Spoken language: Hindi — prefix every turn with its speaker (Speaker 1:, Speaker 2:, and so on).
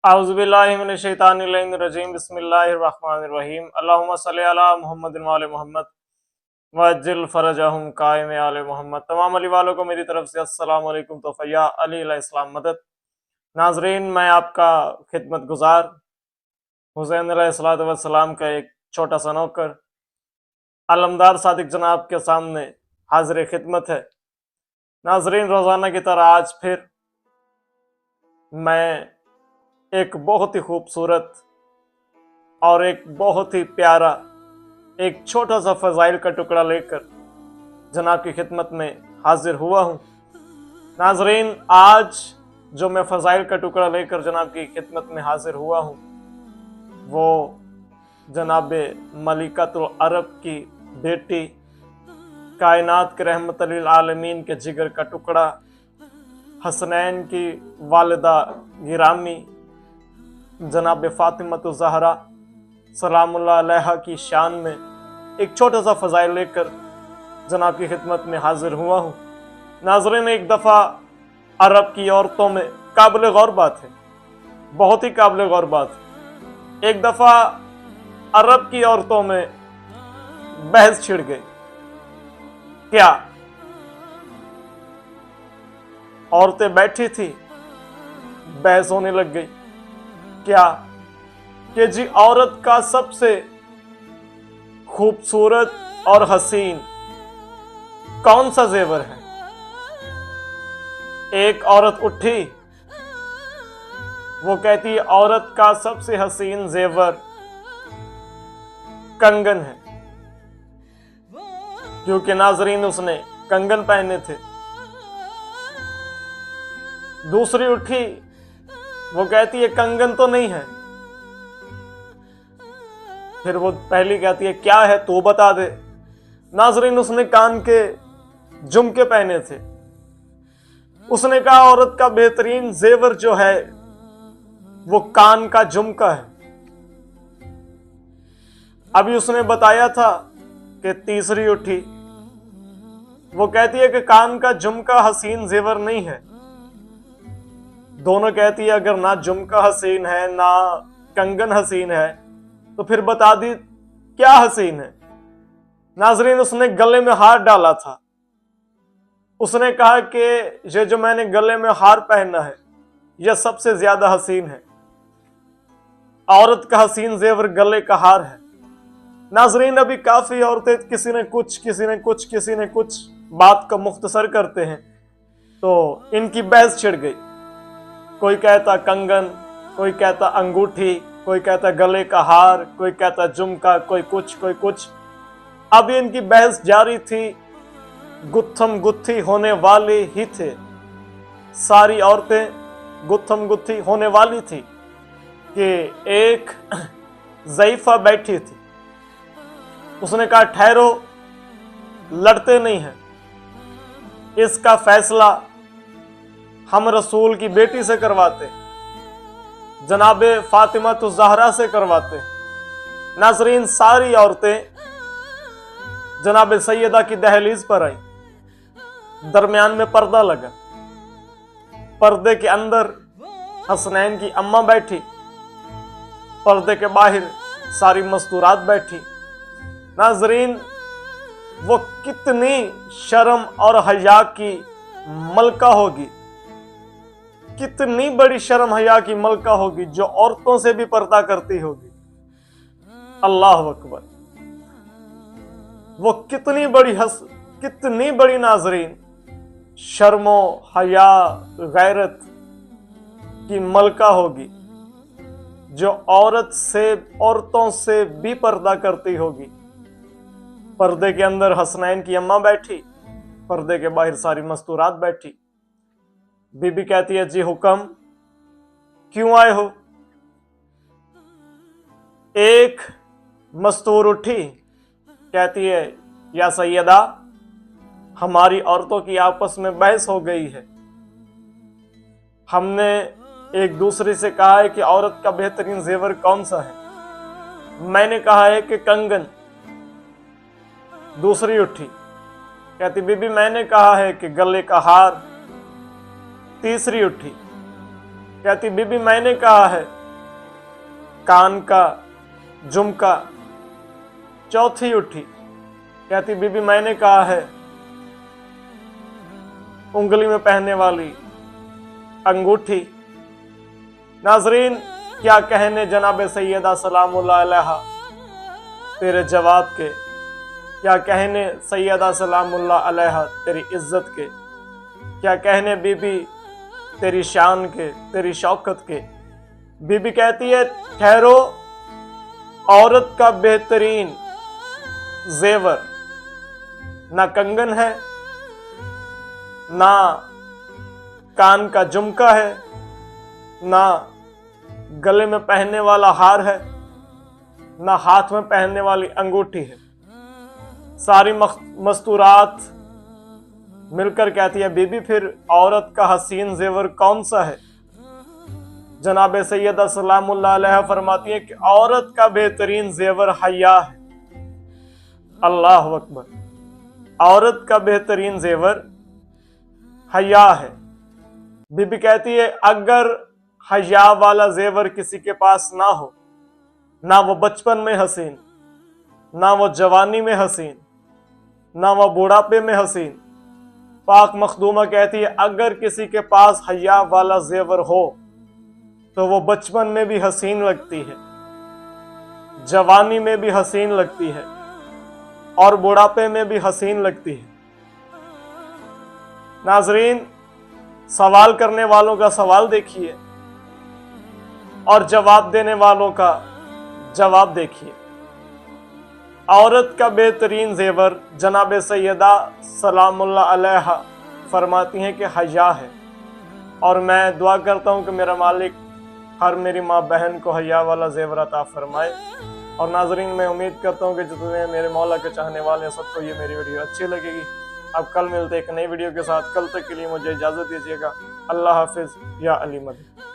Speaker 1: औज़ुबिल्लाहिमिनश्शैतानिर्रजीम बिस्मिल्लाहिर्रहमानिर्रहीम अल्लाहुम्मा सल्लि अला मुहम्मदिन व आले मोहम्मद वअज्जिल फरजहुम कायम आले मोहम्मद। तमाम अली वालों को मेरी तरफ से अस्सलाम वालेकुम। तो फैया अली अलैहिस्सलाम मदद। नाजरीन, मैं आपका खिदमत गुजार हुसैन अलैहिस्सलाम का एक छोटा सा नौकर अलमदार सादिक जनाब के सामने हाजिर खिदमत है। नाजरीन, रोज़ाना की तरह आज फिर मैं एक बहुत ही खूबसूरत और एक बहुत ही प्यारा एक छोटा सा फ़ज़ाइल का टुकड़ा लेकर जनाब की खिदमत में हाजिर हुआ हूँ। नाजरीन, आज जो मैं फ़ज़ाइल का टुकड़ा लेकर जनाब की खिदमत में हाजिर हुआ हूँ वो जनाब मलिकतुल अरब की बेटी, कायनात के रहमत लिल आलमीन के जिगर का टुकड़ा, हसनैन की वालिदा गिरामी जनाब फ़ातिमतुज़ ज़हरा सलामुल्लाह अलैहा की शान में एक छोटा सा फ़ज़ाइल लेकर जनाब की खिदमत में हाजिर हुआ हूँ। नाज़रीन, एक दफ़ा अरब की औरतों में काबिल गौर बात है, बहुत ही काबिल गौर बात है। एक दफ़ा अरब की औरतों में बहस छिड़ गई। क्या? औरतें बैठी थी, बहस होने लग गई। क्या? कि जी औरत का सबसे खूबसूरत और हसीन कौन सा जेवर है? एक औरत उठी, वो कहती है औरत का सबसे हसीन जेवर कंगन है, क्योंकि नाजरीन उसने कंगन पहने थे। दूसरी उठी, वो कहती है कंगन तो नहीं है। फिर वो पहली कहती है क्या है तो बता दे। नाजरीन, उसने कान के झुमके पहने थे। उसने कहा औरत का बेहतरीन जेवर जो है वो कान का झुमका है। अभी उसने बताया था कि तीसरी उठी, वो कहती है कि कान का झुमका हसीन जेवर नहीं है। दोनों कहती है अगर ना झुमका हसीन है ना कंगन हसीन है तो फिर बता दी क्या हसीन है। नाजरीन, उसने गले में हार डाला था। उसने कहा कि ये जो मैंने गले में हार पहना है यह सबसे ज्यादा हसीन है। औरत का हसीन जेवर गले का हार है। नाजरीन, अभी काफी औरतें किसी ने कुछ बात का मुख्तसर करते हैं, तो इनकी बहस छिड़ गई। कोई कहता कंगन, कोई कहता अंगूठी, कोई कहता गले का हार, कोई कहता झुमका, कोई कुछ। अब इनकी बहस जारी थी। गुत्थम गुत्थी होने वाली ही थे, सारी औरतें गुत्थम गुत्थी होने वाली थी कि एक ज़ईफ़ा बैठी थी। उसने कहा ठहरो, लड़ते नहीं हैं, इसका फैसला हम रसूल की बेटी से करवाते, जनाब फ़ातिमतुज़ ज़हरा से करवाते। नाज़रीन, सारी औरतें जनाब सैयदा की दहलीज पर आई। दरमियान में पर्दा लगा। पर्दे के अंदर हसनैन की अम्मा बैठी, पर्दे के बाहर सारी मस्तूरात बैठी। नाज़रीन, वो कितनी शर्म और हया की मलका होगी, कितनी बड़ी शर्म हया की मलका होगी जो औरतों से भी पर्दा करती होगी। अल्लाह अकबर। वो कितनी बड़ी नाजरीन शर्मो हया गैरत की मलका होगी जो औरतों से भी पर्दा करती होगी। पर्दे के अंदर हसनैन की अम्मा बैठी, पर्दे के बाहर सारी मस्तूरात बैठी। बीबी कहती है जी हुक्म, क्यों आए हो? एक मस्तूर उठी, कहती है या सैयदा, हमारी औरतों की आपस में बहस हो गई है। हमने एक दूसरे से कहा है कि औरत का बेहतरीन जेवर कौन सा है। मैंने कहा है कि कंगन। दूसरी उठी, कहती बीबी मैंने कहा है कि गले का हार। तीसरी उठी, कहती बीबी मैंने कहा है कान का झुमका। चौथी उठी, कहती बीबी मैंने कहा है उंगली में पहनने वाली अंगूठी। नाजरीन, क्या कहने जनाब सैयदा सलामुल्लाह अलैहा तेरे जवाब के, क्या कहने सैयदा सलामुल्लाह अलैहा तेरी इज्जत के, क्या कहने बीबी तेरी शान के, तेरी शौकत के। बीबी कहती है ठहरो, औरत का बेहतरीन जेवर ना कंगन है, ना कान का झुमका है, ना गले में पहनने वाला हार है, ना हाथ में पहनने वाली अंगूठी है। सारी मस्तूरात मिलकर कहती है बीबी फिर औरत का हसीन जेवर कौन सा है? जनाब सैयदा सलामुल्लाह अलैहा फरमाती है कि औरत का बेहतरीन जेवर हया है। अल्लाह अकबर, औरत का बेहतरीन जेवर हया है। बीबी कहती है अगर हया वाला जेवर किसी के पास ना हो, ना वो बचपन में हसीन, ना वो जवानी में हसीन, ना वो बुढ़ापे में हसीन, पाक मखदूमा कहती है अगर किसी के पास हया वाला जेवर हो तो वो बचपन में भी हसीन लगती है, जवानी में भी हसीन लगती है और बुढ़ापे में भी हसीन लगती है। नाजरीन, सवाल करने वालों का सवाल देखिए और जवाब देने वालों का जवाब देखिए। औरत का बेहतरीन जेवर जनाब सैयदा सलामुल्लाह अलैहा फरमाती हैं कि हया है, और मैं दुआ करता हूं कि मेरा मालिक हर मेरी माँ बहन को हया वाला जेवर अता फरमाए। और नाजरीन, मैं उम्मीद करता हूं कि जितने मेरे मौला के चाहने वाले हैं सबको ये मेरी वीडियो अच्छी लगेगी। अब कल मिलते एक नई वीडियो के साथ, कल तक के लिए मुझे इजाजत दीजिएगा। अल्लाह हाफिज या अली मदद।